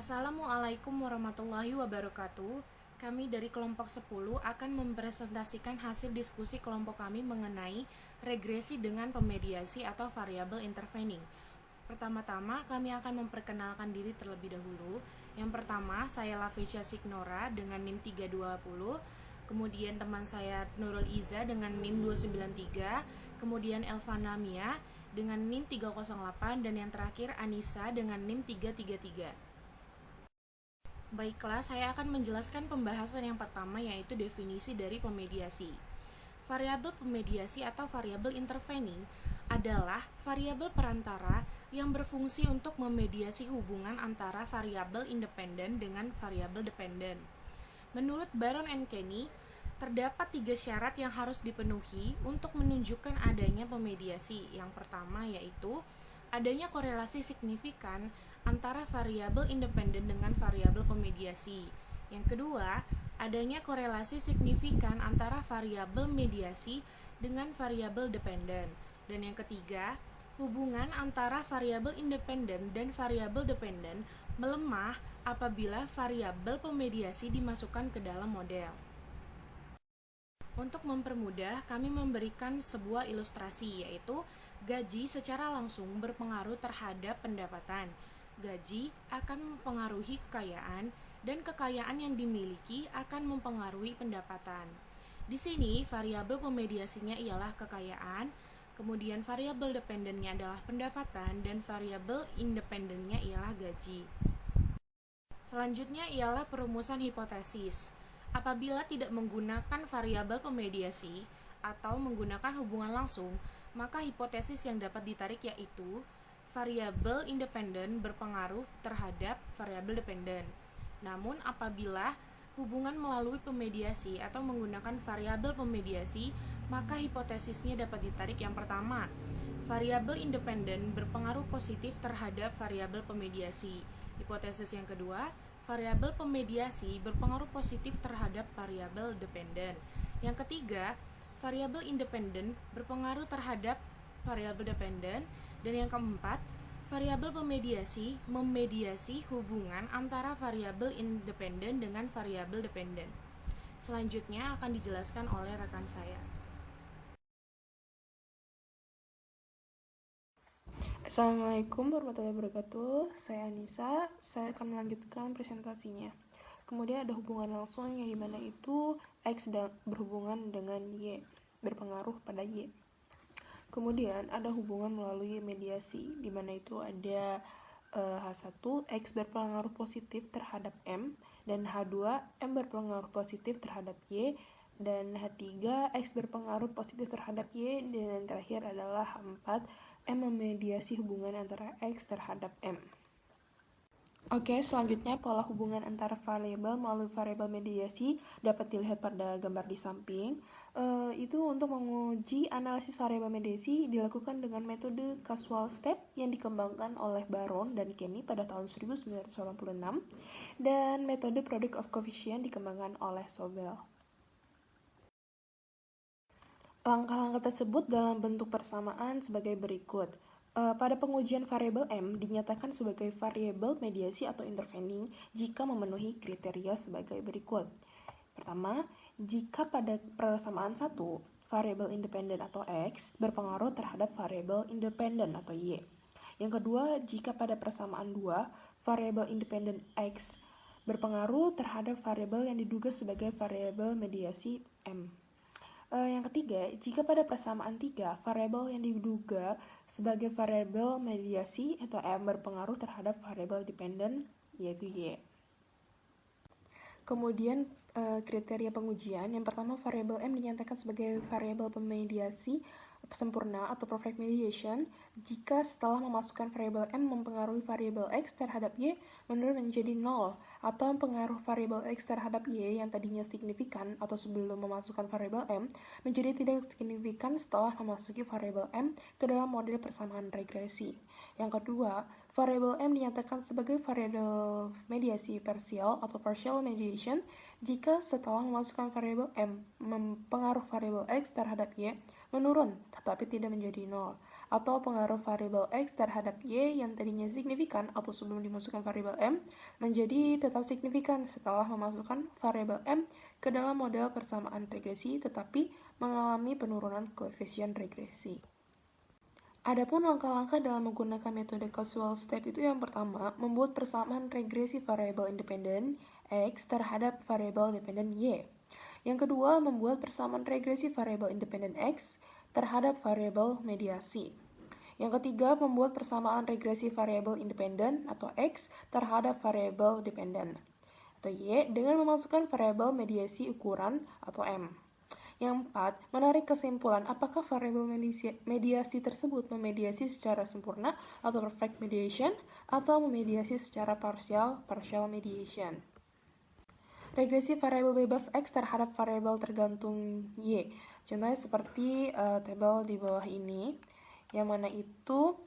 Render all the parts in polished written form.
Assalamualaikum warahmatullahi wabarakatuh. Kami dari kelompok 10 akan mempresentasikan hasil diskusi kelompok kami mengenai regresi dengan pemediasi atau variabel intervening. Pertama-tama kami akan memperkenalkan diri terlebih dahulu. Yang pertama, saya Lafisha Signora dengan NIM 320. Kemudian teman saya Nurul Iza dengan NIM 293. Kemudian Elvana Mia dengan NIM 308. Dan yang terakhir Anissa dengan NIM 333. Baiklah, saya akan menjelaskan pembahasan yang pertama, yaitu definisi dari pemediasi. Variabel pemediasi atau variabel intervening adalah variabel perantara yang berfungsi untuk memediasi hubungan antara variabel independen dengan variabel dependen. Menurut Baron and Kenny, terdapat 3 syarat yang harus dipenuhi untuk menunjukkan adanya pemediasi. Yang pertama yaitu adanya korelasi signifikan antara variabel independen dengan variabel pemediasi. Yang kedua, adanya korelasi signifikan antara variabel mediasi dengan variabel dependen. Dan yang ketiga, hubungan antara variabel independen dan variabel dependen melemah apabila variabel pemediasi dimasukkan ke dalam model. Untuk mempermudah, kami memberikan sebuah ilustrasi, yaitu gaji secara langsung berpengaruh terhadap pendapatan. Gaji akan mempengaruhi kekayaan, dan kekayaan yang dimiliki akan mempengaruhi pendapatan. Di sini, variabel pemediasinya ialah kekayaan, kemudian variabel dependennya adalah pendapatan, dan variabel independennya ialah gaji. Selanjutnya ialah perumusan hipotesis. Apabila tidak menggunakan variabel pemediasi atau menggunakan hubungan langsung, maka hipotesis yang dapat ditarik yaitu variabel independen berpengaruh terhadap variabel dependen. Namun apabila hubungan melalui pemediasi atau menggunakan variabel pemediasi, maka hipotesisnya dapat ditarik yang pertama, variabel independen berpengaruh positif terhadap variabel pemediasi. Hipotesis yang kedua, variabel pemediasi berpengaruh positif terhadap variabel dependen. Yang ketiga, variabel independen berpengaruh terhadap variabel dependen. Dan yang keempat, variabel pemediasi memediasi hubungan antara variabel independen dengan variabel dependen. Selanjutnya akan dijelaskan oleh rekan saya. Assalamualaikum warahmatullahi wabarakatuh. Saya Anissa. Saya akan melanjutkan presentasinya. Kemudian ada hubungan langsung yang dimana itu X berhubungan dengan Y, berpengaruh pada Y. Kemudian ada hubungan melalui mediasi, di mana itu ada H1, X berpengaruh positif terhadap M, dan H2, M berpengaruh positif terhadap Y, dan H3, X berpengaruh positif terhadap Y, dan yang terakhir adalah H4, M memediasi hubungan antara X terhadap M. Oke, selanjutnya pola hubungan antara variabel melalui variabel mediasi dapat dilihat pada gambar di samping. Itu untuk menguji analisis variabel mediasi dilakukan dengan metode casual step yang dikembangkan oleh Baron dan Kenny pada tahun 1986 dan metode product of coefficient dikembangkan oleh Sobel. Langkah-langkah tersebut dalam bentuk persamaan sebagai berikut. Pada pengujian variabel M dinyatakan sebagai variabel mediasi atau intervening jika memenuhi kriteria sebagai berikut. Pertama, jika pada persamaan 1, variabel independen atau X berpengaruh terhadap variabel independen atau Y. Yang kedua, jika pada persamaan 2, variabel independen X berpengaruh terhadap variabel yang diduga sebagai variabel mediasi M. Yang ketiga, jika pada persamaan 3, variabel yang diduga sebagai variabel mediasi atau M berpengaruh terhadap variabel dependen, yaitu Y. Kemudian kriteria pengujian, yang pertama variabel M dinyatakan sebagai variabel pemediasi sempurna atau perfect mediation jika setelah memasukkan variabel M mempengaruhi variabel X terhadap Y menurun menjadi 0, atau pengaruh variabel X terhadap Y yang tadinya signifikan atau sebelum memasukkan variabel M menjadi tidak signifikan setelah memasuki variabel M ke dalam model persamaan regresi. Yang kedua, variabel M dinyatakan sebagai variabel mediasi parsial atau partial mediation jika setelah memasukkan variabel M mempengaruhi variabel X terhadap Y menurun tetapi tidak menjadi 0, atau pengaruh variabel X terhadap Y yang tadinya signifikan atau sebelum dimasukkan variabel M menjadi tetap signifikan setelah memasukkan variabel M ke dalam model persamaan regresi tetapi mengalami penurunan koefisien regresi. Adapun langkah-langkah dalam menggunakan metode causal step itu yang pertama, membuat persamaan regresi variabel independen X terhadap variabel dependen Y. Yang kedua, membuat persamaan regresi variabel independen X terhadap variabel mediasi. Yang ketiga, membuat persamaan regresi variabel independen atau X terhadap variabel dependen atau Y dengan memasukkan variabel mediasi ukuran atau M. Yang keempat, menarik kesimpulan apakah variabel mediasi tersebut memediasi secara sempurna atau perfect mediation atau memediasi secara partial mediation. Regresi variabel bebas X terhadap variabel tergantung Y. Contohnya seperti tabel di bawah ini, yang mana itu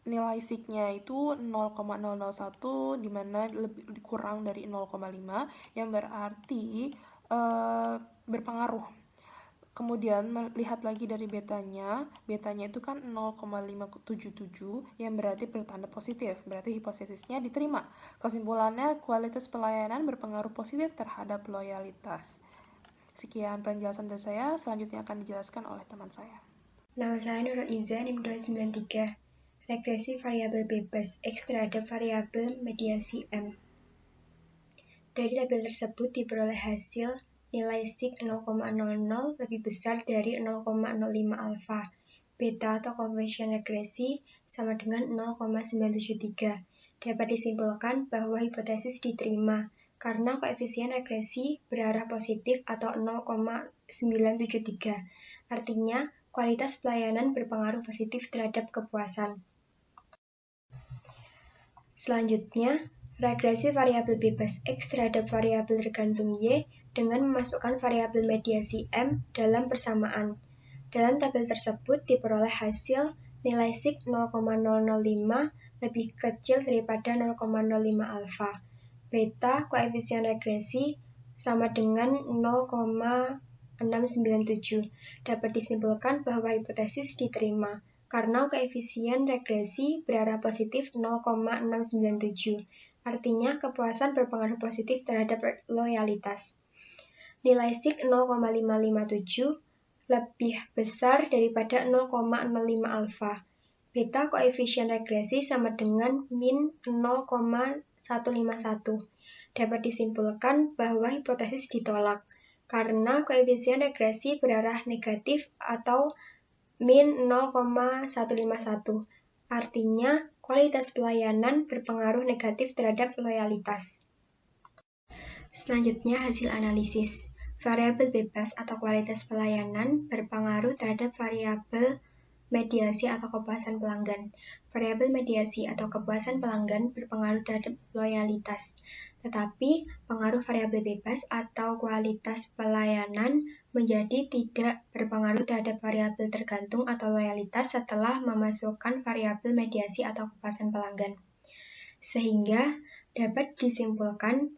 nilai sig-nya itu 0,001, di mana lebih kurang dari 0,5, yang berarti berpengaruh. Kemudian melihat lagi dari betanya itu kan 0,577 yang berarti bertanda positif, berarti hipotesisnya diterima. Kesimpulannya, kualitas pelayanan berpengaruh positif terhadap loyalitas. Sekian penjelasan dari saya, selanjutnya akan dijelaskan oleh teman saya. Nama saya Nurul Iza, NIM 293. Regresi variabel bebas X terhadap variabel mediasi M. Dari tabel tersebut diperoleh hasil nilai sig 0,00 lebih besar dari 0,05 alfa. Beta atau koefisien regresi sama dengan 0,973. Dapat disimpulkan bahwa hipotesis diterima karena koefisien regresi berarah positif atau 0,973. Artinya, kualitas pelayanan berpengaruh positif terhadap kepuasan. Selanjutnya, regresi variabel bebas X terhadap variabel tergantung Y dengan memasukkan variabel mediasi M dalam persamaan. Dalam tabel tersebut diperoleh hasil nilai sig 0,005 lebih kecil daripada 0,05 alfa. Beta koefisien regresi sama dengan 0,697. Dapat disimpulkan bahwa hipotesis diterima karena koefisien regresi berarah positif 0,697. Artinya, kepuasan berpengaruh positif terhadap loyalitas. Nilai sig 0,557 lebih besar daripada 0,05 alfa. Beta koefisien regresi sama dengan min 0,151. Dapat disimpulkan bahwa hipotesis ditolak karena koefisien regresi berarah negatif atau min 0,151. Artinya, kualitas pelayanan berpengaruh negatif terhadap loyalitas. Selanjutnya, hasil analisis. Variabel bebas atau kualitas pelayanan berpengaruh terhadap variabel mediasi atau kepuasan pelanggan. Variabel mediasi atau kepuasan pelanggan berpengaruh terhadap loyalitas. Tetapi, pengaruh variabel bebas atau kualitas pelayanan menjadi tidak berpengaruh terhadap variabel tergantung atau loyalitas setelah memasukkan variabel mediasi atau kepuasan pelanggan. Sehingga dapat disimpulkan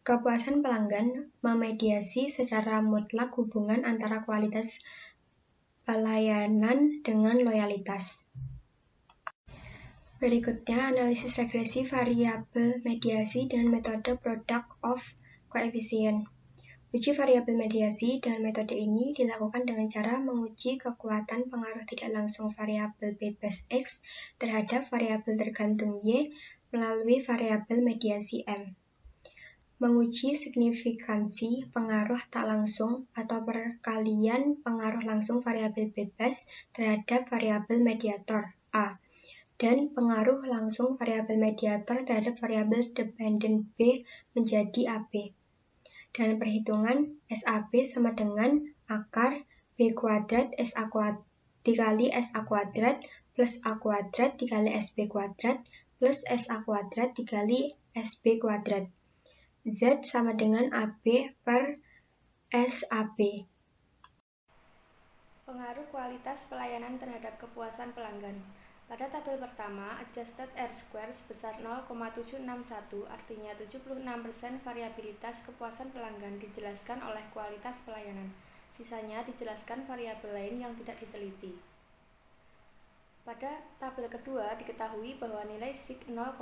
kepuasan pelanggan memediasi secara mutlak hubungan antara kualitas pelayanan dengan loyalitas. Berikutnya, analisis regresi variabel mediasi dengan metode product of coefficient. Uji variabel mediasi dengan metode ini dilakukan dengan cara menguji kekuatan pengaruh tidak langsung variabel bebas X terhadap variabel tergantung Y melalui variabel mediasi M. Menguji signifikansi pengaruh tak langsung atau perkalian pengaruh langsung variabel bebas terhadap variabel mediator A dan pengaruh langsung variabel mediator terhadap variabel dependen B menjadi AB. Dan perhitungan SAB sama dengan akar B kuadrat SA dikali SA kuadrat plus A kuadrat dikali SB kuadrat plus SA kuadrat dikali SB kuadrat. Z sama dengan AB per SAB. Pengaruh kualitas pelayanan terhadap kepuasan pelanggan. Pada tabel pertama, adjusted R-square sebesar 0,761, artinya 76% variabilitas kepuasan pelanggan dijelaskan oleh kualitas pelayanan. Sisanya dijelaskan variabel lain yang tidak diteliti. Pada tabel kedua diketahui bahwa nilai SIG 0,000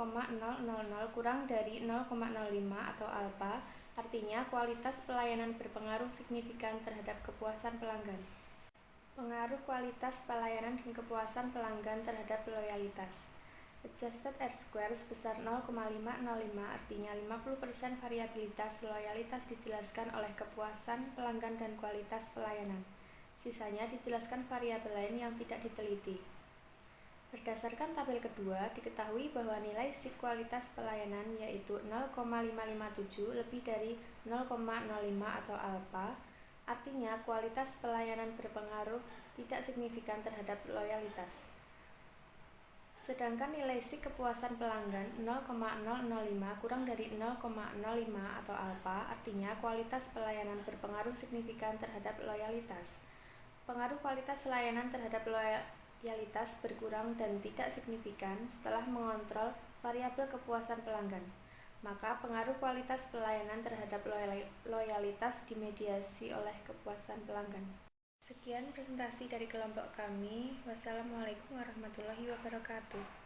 kurang dari 0,05 atau alfa, artinya kualitas pelayanan berpengaruh signifikan terhadap kepuasan pelanggan. Pengaruh kualitas pelayanan dan kepuasan pelanggan terhadap loyalitas. Adjusted R-square sebesar 0,505 artinya 50% variabilitas loyalitas dijelaskan oleh kepuasan pelanggan dan kualitas pelayanan. Sisanya dijelaskan variabel lain yang tidak diteliti. Berdasarkan tabel kedua, diketahui bahwa nilai SIG kualitas pelayanan yaitu 0,557 lebih dari 0,05 atau alfa, artinya kualitas pelayanan berpengaruh tidak signifikan terhadap loyalitas. Sedangkan nilai SIG kepuasan pelanggan 0,005 kurang dari 0,05 atau alfa, artinya kualitas pelayanan berpengaruh signifikan terhadap loyalitas. Pengaruh kualitas layanan terhadap loyalitas berkurang dan tidak signifikan setelah mengontrol variabel kepuasan pelanggan. Maka pengaruh kualitas pelayanan terhadap loyalitas dimediasi oleh kepuasan pelanggan. Sekian presentasi dari kelompok kami. Wassalamualaikum warahmatullahi wabarakatuh.